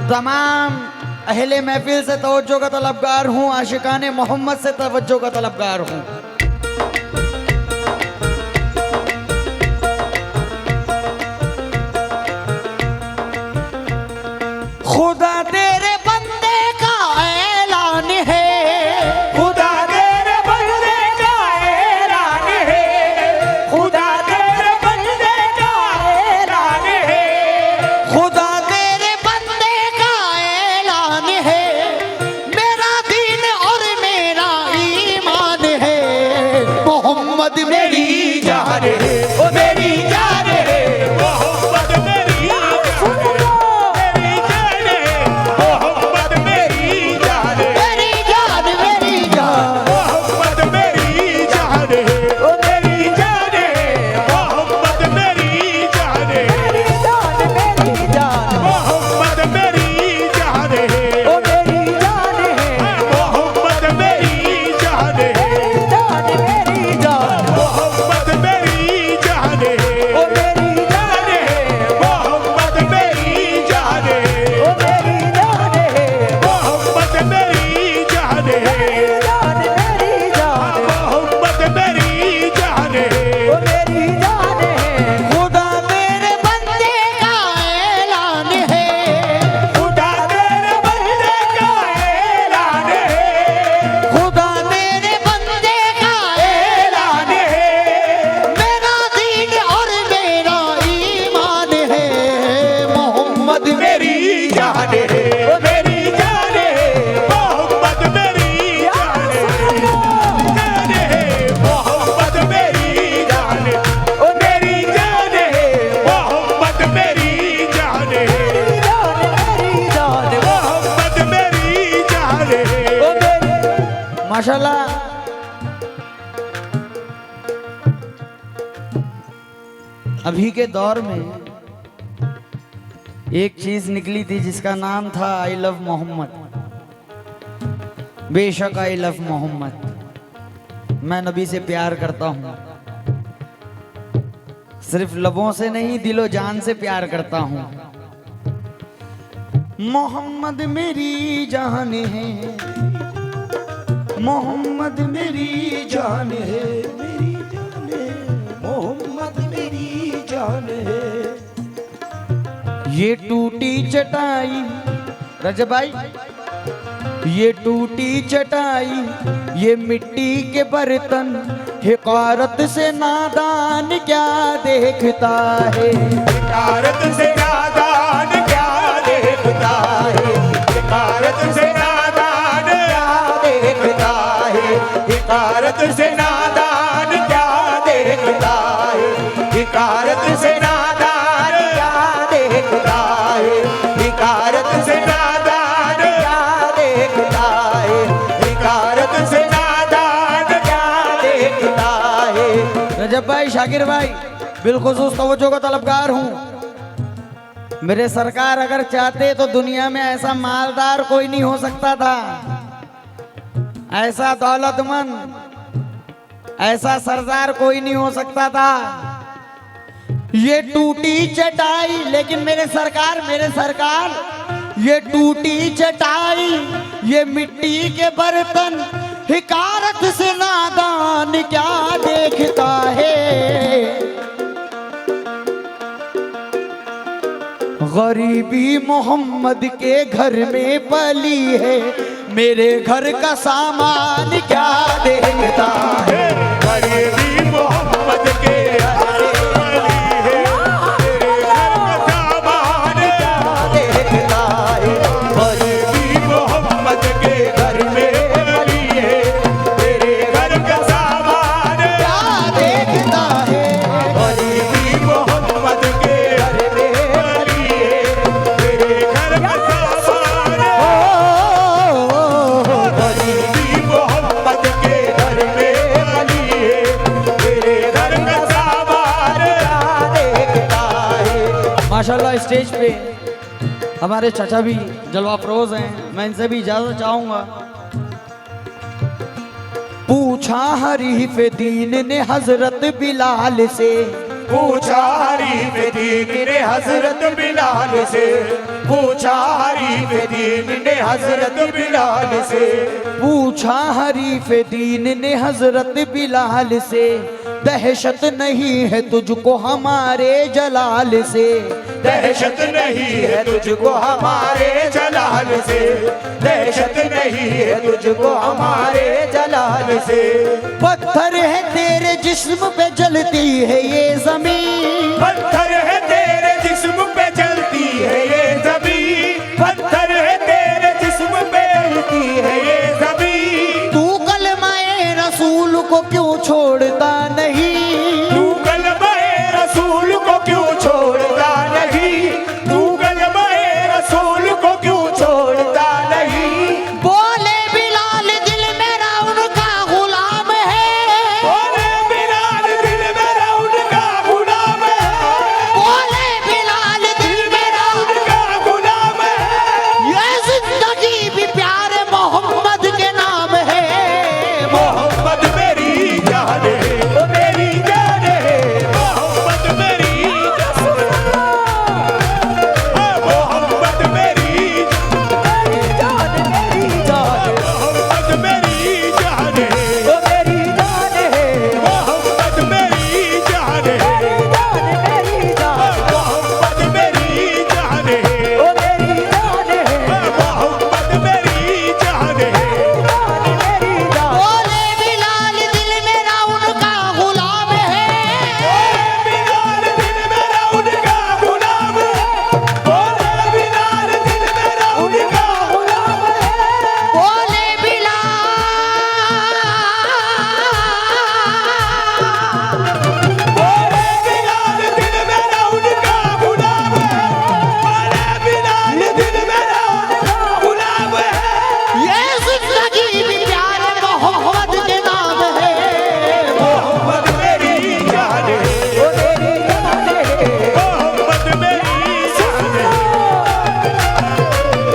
तमाम अहले महफिल से तवज्जो का तलबगार हूँ, आशिकाने मोहम्मद से तवज्जो का तलबगार हूँ। खुदा तेरे बंदे का ऐलान है, खुदा तेरे बंदे का ऐलान है, खुदा तेरे बंदे का ऐलान है, खुदा तेरे बंदे का ऐलान है, मेरा दीन और मेरा ईमान है, मोहम्मद मेरी जान है, ओ मेरी जान है, मोहम्मद मेरी मोहम्मद मेरी जान है, मेरी जान मेरी जान, मोहम्मद मेरी जान है, ओ मेरी जान है, मोहम्मद मेरी जान है, मेरी जान मोहम्मद मेरी जान है, ओ मेरी जान है, मोहम्मद मेरी जान है, मेरी जान मोहम्मद मेरी जान है, ओ मेरी जान है, मोहम्मद मेरी जान है, ओ मेरी जान है, मोहम्मद मेरी जान है, जान मेरी जान मोहम्मद मेरी जान है, ओ मेरी जान है, खुदा तेरे बंदे का ऐलान है, खुदा तेरे बंदे का ऐलान है, खुदा तेरे बंदे का ऐलान है, मेरा दीन और मेरा ईमान है, मोहम्मद मेरी जान है, ओ मेरी जान है, मोहम्मद मेरी जान है, जान है, मोहम्मद मेरी जान है, ओ मेरी जान है, मोहम्मद मेरी जान है, मेरी जान मोहम्मद मेरी जान है, ओ मेरी माशाल्लाह। अभी के दौर में एक चीज निकली थी जिसका नाम था आई लव मोहम्मद। बेशक आई लव मोहम्मद, मैं नबी से प्यार करता हूं, सिर्फ लबों से नहीं दिलो जान से प्यार करता हूं। मोहम्मद मेरी जान है, मोहम्मद मेरी जान है, मेरी जान है, मोहम्मद मेरी जान है। ये टूटी चटाई रजब भाई, ये टूटी चटाई, ये मिट्टी के बर्तन, हिकारत से नादान क्या देखता है, हिकारत से नादान क्या देखता है, हिकारत से नादान क्या देखता है, हिकारत से नादान क्या देखता है, हिकारत से नादान क्या देखता है, हिकारत से नादान क्या देखता है, हिकारत से नादान क्या देखता है। रजब भाई, शाकिर भाई, बिलखुसूस तवज्जो का तलबगार हूँ। मेरे सरकार अगर चाहते तो दुनिया में ऐसा मालदार कोई नहीं हो सकता था, ऐसा दौलतमंद, ऐसा सरदार कोई नहीं हो सकता था। ये टूटी चटाई, लेकिन मेरे सरकार ये टूटी चटाई, ये मिट्टी के बर्तन, हिकारत से नादान क्या देखता है। गरीबी मोहम्मद के घर में पली है, मेरे घर का सामान क्या देखता है। गरीबी मोहम्मद के घर में पली है, मेरे घर का सामान क्या देखता है। गरीबी मोहम्मद के घर में पली है, मेरे घर का सामान क्या देखता है। गरीबी मोहम्मद के घर में पली है, मेरे घर का सामान गरीबी मोहम्मद के घर में पली है, मेरे घर का सामान क्या देखता है। माशाल्लाह स्टेज पे हमारे चाचा भी जलवा फरोज हैं, मैं इनसे भी इजाजत चाहूंगा। पूछा हरीफ दीन ने हजरत बिलाल से, पूछा हरीफ दीन ने हजरत बिलाल से, पूछा हरीफ दीन ने हजरत बिलाल से, पूछा हरीफ दीन ने हजरत बिलाल से, दहशत नहीं है तुझको हमारे जलाल से, दहशत नहीं है तुझको हमारे जलाल से, दहशत नहीं है तुझको हमारे जलाल से। पत्थर है तेरे जिस्म पे जलती है ये जमीन, पत्थर है तेरे जिस्म पे जलती है ये ज़मीन, पत्थर है तेरे जिस्म पे जलती है ये ज़मीन। तू कलमाए रसूल को क्यों छोड़ता नहीं, तू कलमाए रसूल को क्यों छोड़ता नहीं, तू कलमाए रसूल को क्यों छोड़ता नहीं। बोले बिलाल दिल मेरा उनका गुलाम है, बोले बिलाल दिल मेरा उनका गुलाम है, बोले बिलाल दिल मेरा उनका गुलाम है। ये जिंदगी भी प्यारे मोहम्मद के नाम है। मोहम्मद मेरी जान है, ओ मेरी जान है, मोहम्मद मेरी जान है, मोहम्मद मेरी जान मेरी जान, मोहम्मद मेरी जान है, ओ मेरी जान है, मोहम्मद मेरी जान है, मेरी जान, मोहम्मद मेरी जान है, ओ मेरी जान है, मोहम्मद मेरी जान है। मेरी जान। बोले बिलाल दिल मेरा उनका गुलाम है, बिलाल दिल मेरा उनका गुलाम है, बोले बिलाल दिल मेरा उनका गुलाम है, बोले बिलाल बोले बिलाल दिल मेरा उनका गुलाम है, बोले बिलाल दिल मेरा उनका गुलाम है। ये जिंदगी भी प्यारे मोहम्मद के नाम है। मोहम्मद मेरी जान है, ओ मेरी जान है, मोहम्मद मेरी जान है,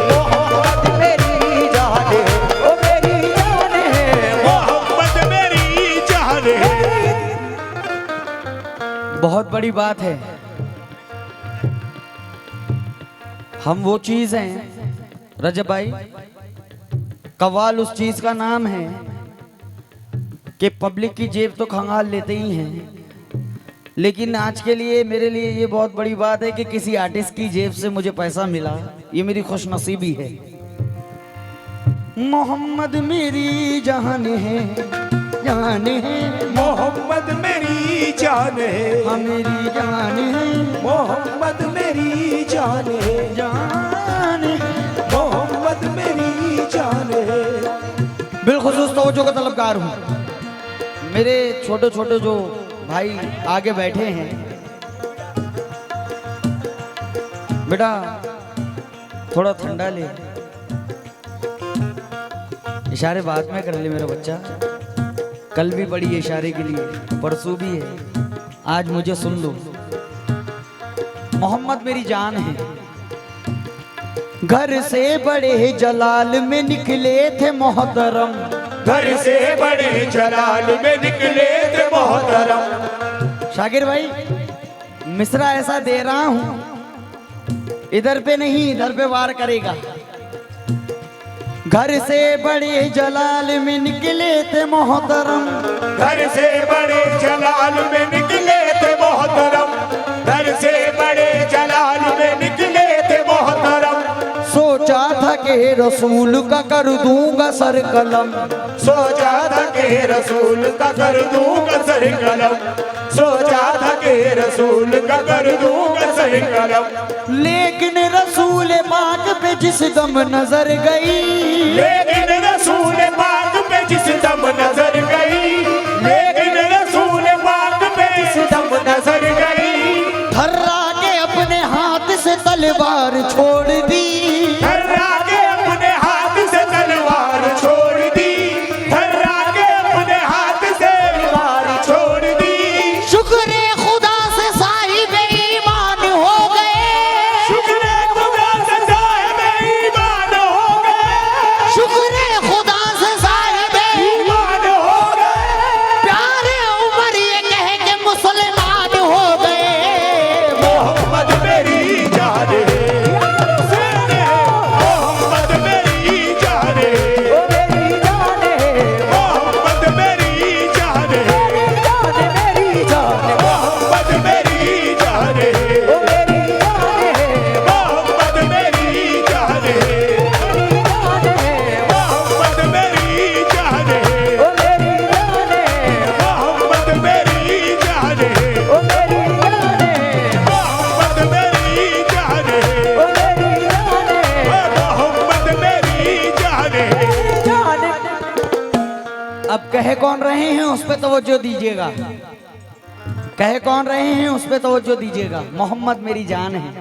मोहम्मद मेरी जान है, ओ मेरी जान है। मोहम्मद मेरी जान है। बहुत बड़ी बात है, हम वो चीज हैं रजब भाई, कव्वाल उस चीज का नाम है कि पब्लिक की जेब तो खंगाल लेते ही हैं, लेकिन आज के लिए मेरे लिए ये बहुत बड़ी बात है कि किसी आर्टिस्ट की जेब से मुझे पैसा मिला, ये मेरी खुशनसीबी है। मोहम्मद मेरी जान है, जान है, मोहम्मद मेरी जान है, हाँ मेरी जान है, मोहम्मद मेरी जान है, जान है। मोहम्मद मेरी जान है। बिलखुसूस तवज्जो का तलबगार हूँ। मेरे छोटे छोटे जो भाई आगे बैठे हैं, बेटा थोड़ा ठंडा ले, इशारे बाद में कर ले मेरा बच्चा, कल भी पड़ी है इशारे के लिए, परसों भी है, आज मुझे सुन लो। मोहम्मद मेरी जान है, घर से बड़े जलाल में निकले थे मोहतरम, घर से बड़े जलाल में निकले थे मोहतरम। शाकिर भाई मिसरा ऐसा दे रहा हूं, इधर पे नहीं इधर पे वार करेगा। घर से बड़े जलाल में निकले थे मोहतरम, घर से बड़े जलाल में निकले थे मोहतरम, घर से बड़े जलाल में निकले थे मोहतरम। सोचा था कि रसूल का कर दूंगा सर कलम, सोचा था कि रसूल का कर दूंगा सर कलम, सोचा था कि रसूल का कर दूंगा सर कलम। लेकिन रसूल पाक पे जिस दम नजर गई, लेकिन रसूल पाक पे जिस दम नजर गई, लेकिन रसूल पाक पे जिस दम नजर गई। थर्रा के अपने हाथ से तलवार छोड़ दी, थर्रा के अपने हाथ से तलवार छोड़ दी, थर्रा के अपने हाथ से तलवार छोड़ दी। शुक्र खुदा से साहिब ईमान हो गए, शुक्र खुदा से साहिब ईमान हो गए, शुक्र खुदा से साहिब ईमान हो गए। प्यारे उमर ये कह के मुसलमान हो गए। मोहम्मद मेरी रहे हैं उस पे तवज्जो दीजिएगा, कहे कौन रहे हैं उस पे तवज्जो दीजिएगा। मोहम्मद मेरी जान है,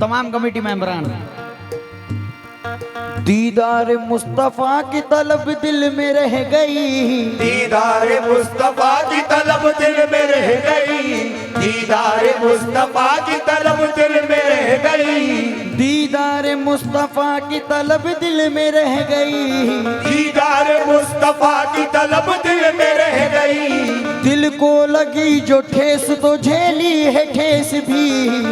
तमाम कमेटी मेंबरान। दीदार मुस्तफा की तलब दिल में रह गई, दीदार मुस्तफा की तलब दिल में रह गई, दीदार मुस्तफा की तलब दिल में रह गई, दीदार मुस्तफा की तलब दिल में रह गई, दीदार मुस्तफा की तलब दिल में रह गई। दिल को लगी जो ठेस तो झेली है ठेस भी,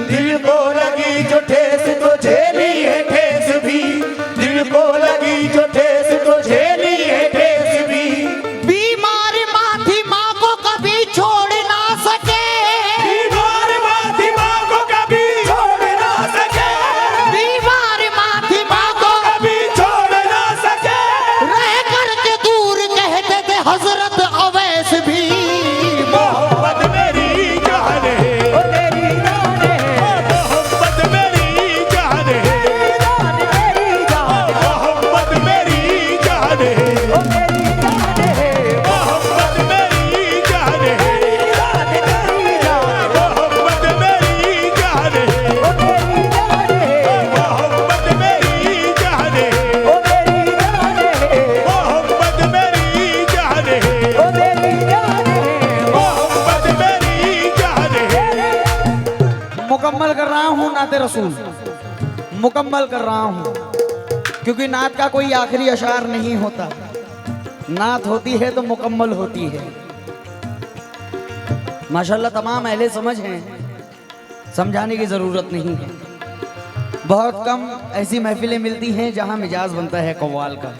दिल को लगी जो ठेस तो झेली है ठेस भी, दिल को लगी जो ठेस तो झेली है ठेस भी। बीमार माँ थी माँ को कभी छोड़ ना सके, बीमार माँ थी माँ को कभी छोड़ ना सके, बीमार माँ थी माँ को कभी छोड़ ना सके। रह करके दूर कहते थे हजरत अवैस भी। मोहब्बत मेरी जान है, ओ तेरी जान है, मोहब्बत मेरी जान है, मोहब्बत मेरी जान है, मोहब्बत मेरी जान है, मोहब्बत मेरी जान है, मोहब्बत मेरी जान है, मोहब्बत मेरी जान है, मोहब्बत मेरी जान है। मुकम्मल कर रहा हूँ नाते रसूल, मुकम्मल कर रहा हूँ, क्योंकि नात का कोई आखिरी अशार नहीं होता। नात होती है तो मुकम्मल होती है। माशाल्लाह तमाम अहले समझ हैं, समझाने की जरूरत नहीं है। बहुत कम ऐसी महफिलें मिलती हैं जहां मिजाज बनता है कव्वाल का।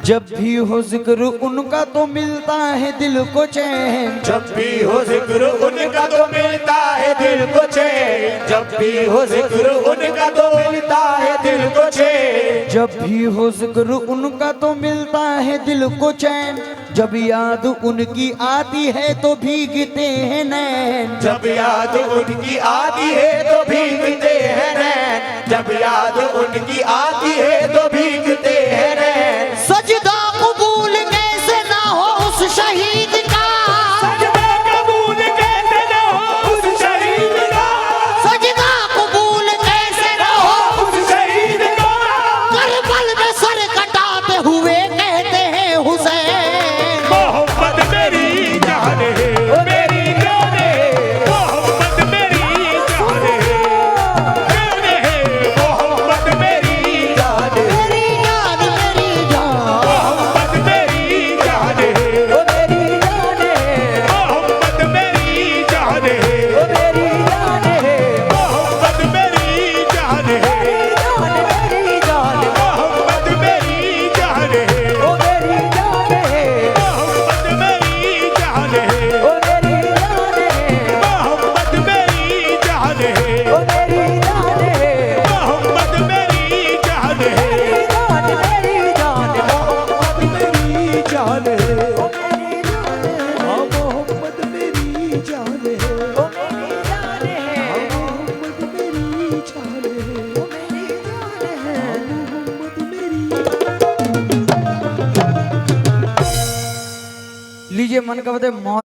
जब भी हो जिक्र उनका तो मिलता है दिल को चैन, जब भी हो जिक्र उनका तो मिलता है दिल को चैन, जब भी हो जिक्र उनका तो मिलता है दिल को चैन, जब भी हो जिक्र उनका तो मिलता है दिल को चैन। जब याद उनकी आती है तो भीगते हैं नैन, जब याद उनकी आती है तो भीगते हैं नैन, जब याद उनकी आती है तो भीगते हैं नैन। सजदा कबूल कैसे ना हो उस शहीद का, सजदा कबूल कैसे न हो उस शहीद का, सजदा कबूल कैसे ना हो उस शहीद का। करबल में सर कटाते हुए कहते हैं हुसैन। मोहब्बत मेरी जान है, मेरी जान है, मोहब्बत मेरी जान है, जान है, मोहब्बत मेरी जान है, मेरी जान मेरी जान, मोहब्बत मेरी जान है, मोहब्बत मेरी जान है, मोहब्बत मेरी जान है, मोहब्बत मेरी जान है, मोहब्बत मेरी जान है, मोहब्बत मेरी जान है, मोहब्बत मेरी जान है, मोहब्बत मेरी जान है, हाँ मोहब्बत मेरी जान है, मोहब्बत मेरी जान है, मोहब्बत मेरी। लीजिए मन का बता मौत